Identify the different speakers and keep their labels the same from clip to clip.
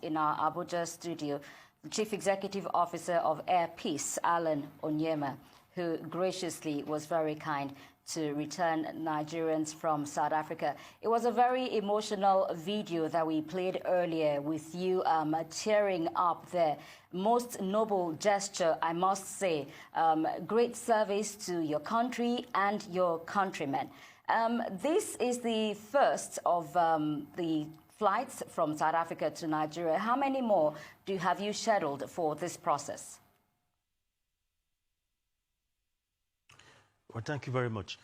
Speaker 1: in our Abuja studio the Chief Executive Officer of Air Peace, Alan Onyema, who graciously was very kind to return Nigerians from South Africa. It was a very emotional video that we played earlier with you tearing up there. Most noble gesture, I must say. Great service to your country and your countrymen. This is the first of the flights from South Africa to Nigeria. How many more have you scheduled for this process?
Speaker 2: Well, thank you very much.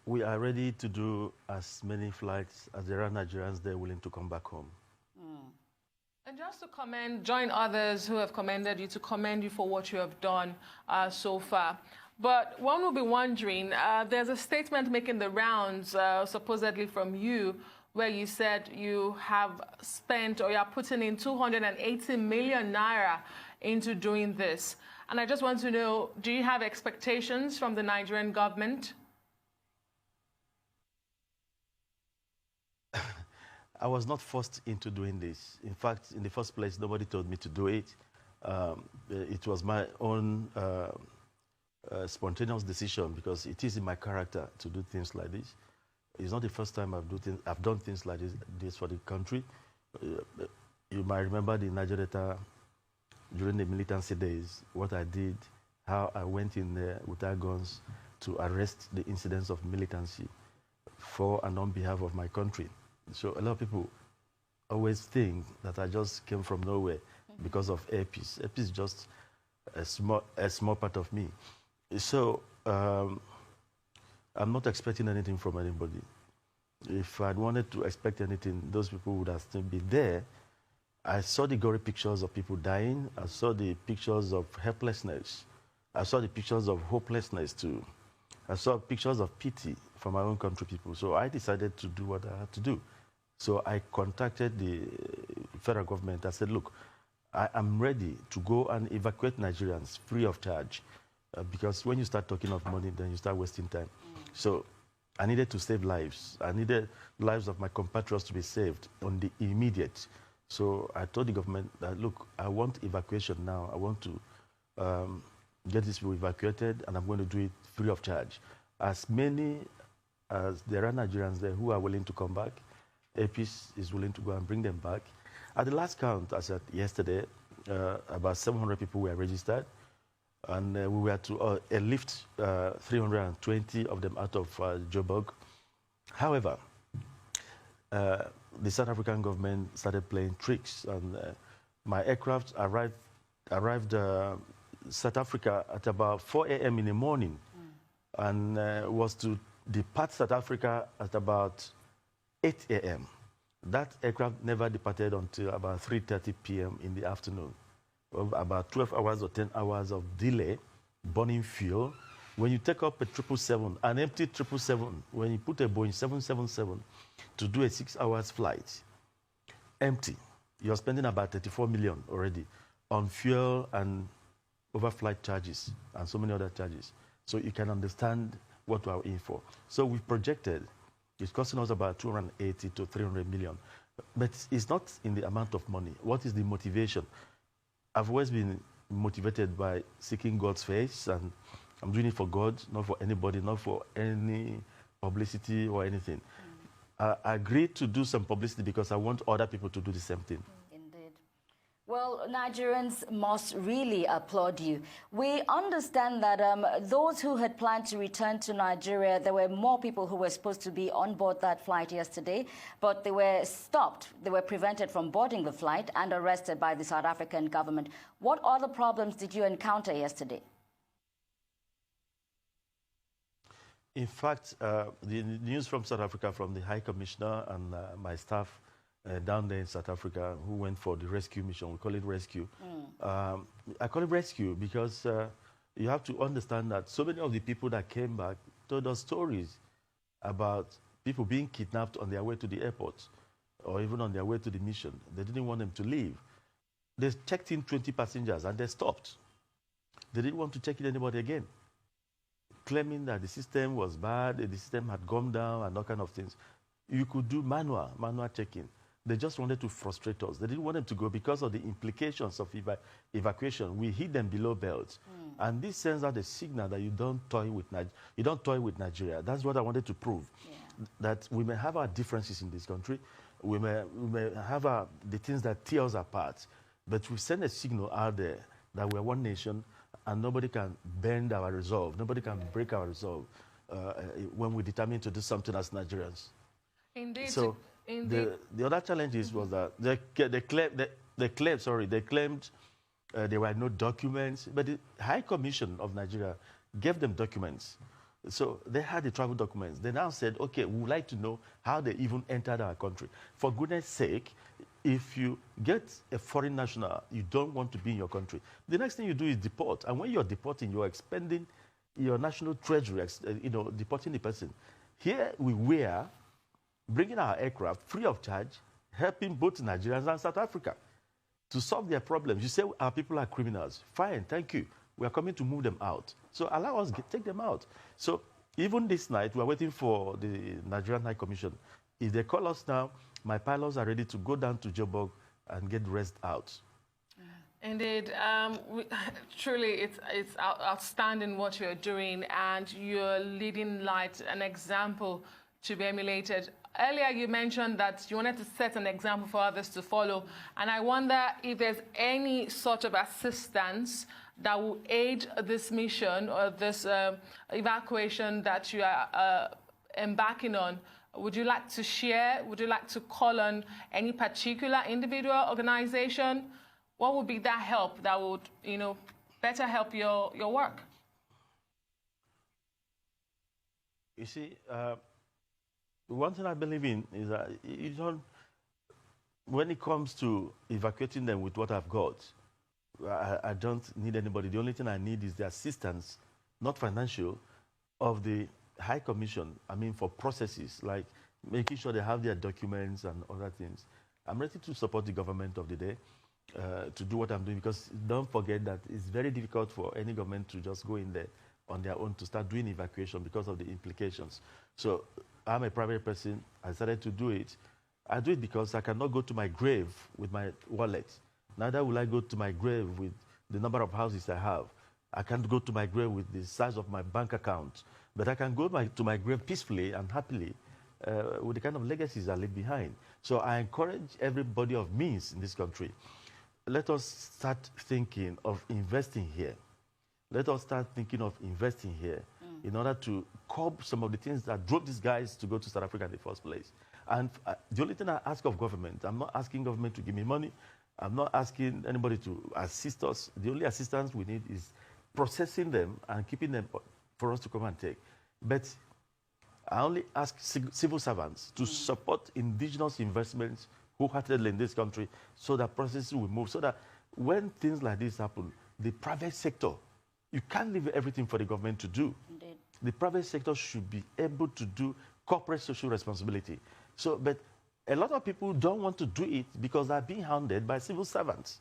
Speaker 2: We are ready to do as many flights as there are Nigerians there willing to come back home.
Speaker 3: And just to join others who have commended you, to commend you for what you have done so far. But one will be wondering, there's a statement making the rounds, supposedly from you, where you said you have spent or you are putting in 280 million naira into doing this. And I just want to know, do you have expectations from the Nigerian government?
Speaker 2: I was not forced into doing this. In fact, in the first place, nobody told me to do it. It was my own spontaneous decision because it is in my character to do things like this. It's not the first time I've done things like this for the country. You might remember the Niger Delta during the militancy days, what I did, how I went in there with our guns to arrest the incidents of militancy for and on behalf of my country. So a lot of people always think that I just came from nowhere because of Air Peace. Air Peace is just a small part of me. So I'm not expecting anything from anybody. If I'd wanted to expect anything, those people would have still been there. I saw the gory pictures of people dying. I saw the pictures of helplessness. I saw the pictures of hopelessness too. I saw pictures of pity from my own country people. So I decided to do what I had to do. So I contacted the federal government. I said, look, I am ready to go and evacuate Nigerians free of charge. Because when you start talking of money, then you start wasting time. So I needed to save lives. I needed lives of my compatriots to be saved on the immediate. So I told the government that, look, I want evacuation now. I want to get these people evacuated, and I'm going to do it free of charge. As many as there are Nigerians there who are willing to come back, Air Peace is willing to go and bring them back. At the last count, as at yesterday, about 700 people were registered, and we were to lift 320 of them out of Joburg. However, the South African government started playing tricks, and my aircraft arrived South Africa at about 4 a.m. in the morning, and was to depart South Africa at about 8 a.m. That aircraft never departed until about 3:30 p.m. in the afternoon. About 12 hours or 10 hours of delay, burning fuel. When you take up a 777, an empty 777, when you put a Boeing 777 to do a 6 hours flight, empty, you're spending about 34 million already on fuel and overflight charges and so many other charges. So you can understand what we're in for. So we've projected it's costing us about 280 to 300 million. But it's not in the amount of money. What is the motivation? I've always been motivated by seeking God's face, and I'm doing it for God, not for anybody, not for any publicity or anything. I agreed to do some publicity because I want other people to do the same thing.
Speaker 1: Indeed. Well, Nigerians must really applaud you. We understand that those who had planned to return to Nigeria, there were more people who were supposed to be on board that flight yesterday, but they were stopped. They were prevented from boarding the flight and arrested by the South African government. What other problems did you encounter yesterday?
Speaker 2: In fact, the news from South Africa, from the High Commissioner and my staff down there in South Africa who went for the rescue mission, we call it rescue. I call it rescue because you have to understand that so many of the people that came back told us stories about people being kidnapped on their way to the airport or even on their way to the mission. They didn't want them to leave. They checked in 20 passengers and they stopped. They didn't want to check in anybody again, claiming that the system was bad, the system had gone down and all kind of things. You could do manual check-in. They just wanted to frustrate us. They didn't want them to go because of the implications of evacuation. We hit them below belt. And this sends out a signal that you don't toy with Nigeria. That's what I wanted to prove. Yeah. That we may have our differences in this country. We may have the things that tear us apart. But we send a signal out there that we're one nation and nobody can bend our resolve. Nobody can break our resolve when we determine to do something as Nigerians.
Speaker 3: Indeed.
Speaker 2: So the other challenges was that they claimed there were no documents, but the High Commission of Nigeria gave them documents. So they had the travel documents. They now said, okay, we would like to know how they even entered our country. For goodness sake, if you get a foreign national, you don't want to be in your country, the next thing you do is deport. And when you're deporting, you're expending your national treasury, deporting the person. Here we were bringing our aircraft free of charge, helping both Nigerians and South Africa to solve their problems. You say our people are criminals. Fine, thank you. We are coming to move them out. So allow us to take them out. So even this night, we are waiting for the Nigerian High Commission. If they call us now, my pilots are ready to go down to Joburg and get rest out.
Speaker 3: Indeed. Truly, it's outstanding what you're doing, and you're leading light, an example to be emulated. Earlier, you mentioned that you wanted to set an example for others to follow, and I wonder if there's any sort of assistance that will aid this mission or this evacuation that you are embarking on. Would you like to share? Would you like to call on any particular individual organization? What would be that help that would, better help your work?
Speaker 2: You see, one thing I believe in is that when it comes to evacuating them with what I've got, I don't need anybody. The only thing I need is the assistance, not financial, of the High Commission, for processes, like making sure they have their documents and other things. I'm ready to support the government of the day to do what I'm doing, because don't forget that it's very difficult for any government to just go in there on their own to start doing evacuation because of the implications. So I'm a private person. I decided to do it. I do it because I cannot go to my grave with my wallet. Neither will I go to my grave with the number of houses I have. I can't go to my grave with the size of my bank account. But I can go to my grave peacefully and happily with the kind of legacies I leave behind. So I encourage everybody of means in this country. Let us start thinking of investing here. Let us start thinking of investing here in order to curb some of the things that drove these guys to go to South Africa in the first place. And the only thing I ask of government, I'm not asking government to give me money. I'm not asking anybody to assist us. The only assistance we need is processing them and keeping them for us to come and take. But I only ask civil servants to support indigenous investments wholeheartedly in this country so that processes will move, so that when things like this happen, the private sector, you can't leave everything for the government to do.
Speaker 1: Indeed.
Speaker 2: The private sector should be able to do corporate social responsibility. So, but a lot of people don't want to do it because they're being hounded by civil servants.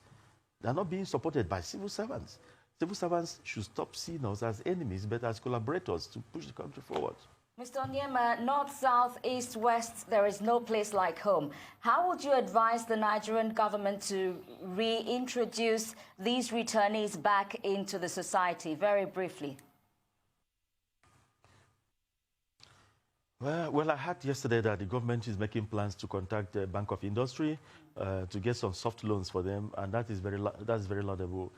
Speaker 2: They're not being supported by civil servants. Civil servants should stop seeing us as enemies, but as collaborators to push the country forward.
Speaker 1: Mr. Onyeama, north, south, east, west, there is no place like home. How would you advise the Nigerian government to reintroduce these returnees back into the society, very briefly?
Speaker 2: Well, I heard yesterday that the government is making plans to contact the Bank of Industry to get some soft loans for them, and that's very laudable.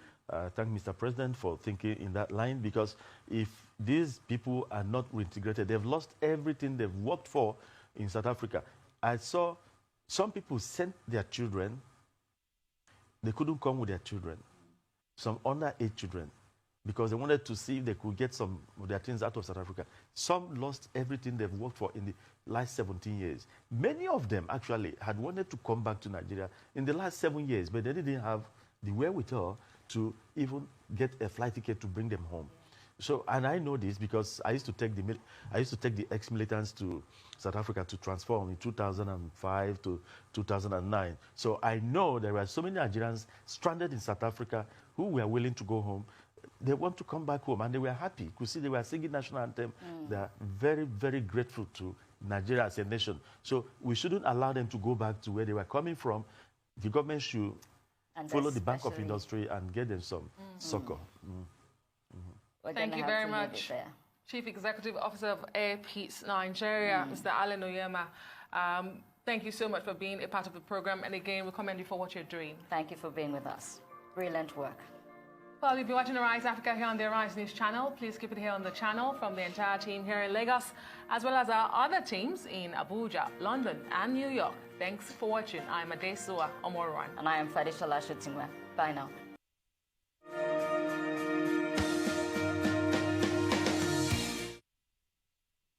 Speaker 2: Thank Mr. President for thinking in that line, because if these people are not reintegrated, they've lost everything they've worked for in South Africa. I saw some people sent their children. They couldn't come with their children, some underage children, because they wanted to see if they could get some of their things out of South Africa. Some lost everything they've worked for in the last 17 years. Many of them actually had wanted to come back to Nigeria in the last 7 years, but they didn't have the wherewithal to even get a flight ticket to bring them home. So, and I know this because I used to take the ex-militants to South Africa to transform in 2005 to 2009. So I know there were so many Nigerians stranded in South Africa who were willing to go home. They want to come back home, and they were happy. You could see they were singing national anthem. They are very, very grateful to Nigeria as a nation. So we shouldn't allow them to go back to where they were coming from. The government should follow the Bank of Industry and get them some succor.
Speaker 3: Thank you very much. Chief Executive Officer of Air Peace Nigeria, Mr. Allen Onyema. Thank you so much for being a part of the program. And again, we commend you for what you're doing.
Speaker 1: Thank you for being with us. Brilliant work.
Speaker 3: Well, you'll be watching Arise Africa here on the Arise News channel. Please keep it here on the channel from the entire team here in Lagos, as well as our other teams in Abuja, London, and New York. Thanks for watching. I'm Adesua Omorwan.
Speaker 1: And I am Fadishola Shutingwe. Bye now.